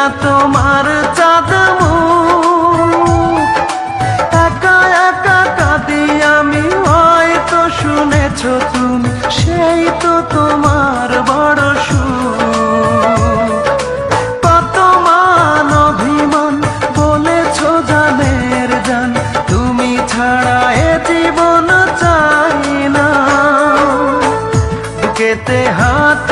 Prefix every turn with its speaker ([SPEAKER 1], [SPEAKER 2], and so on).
[SPEAKER 1] না তোমার চাঁদ মুখ, একা একা কাঁদি আমি, হয়তো শুনেছ তুমি, সেই তো তোমার বড় সুখ। কত মান অভিমান বলেছ জানের জান, তুমি ছাড়া এ জীবন চাই না। বুকেতে হাত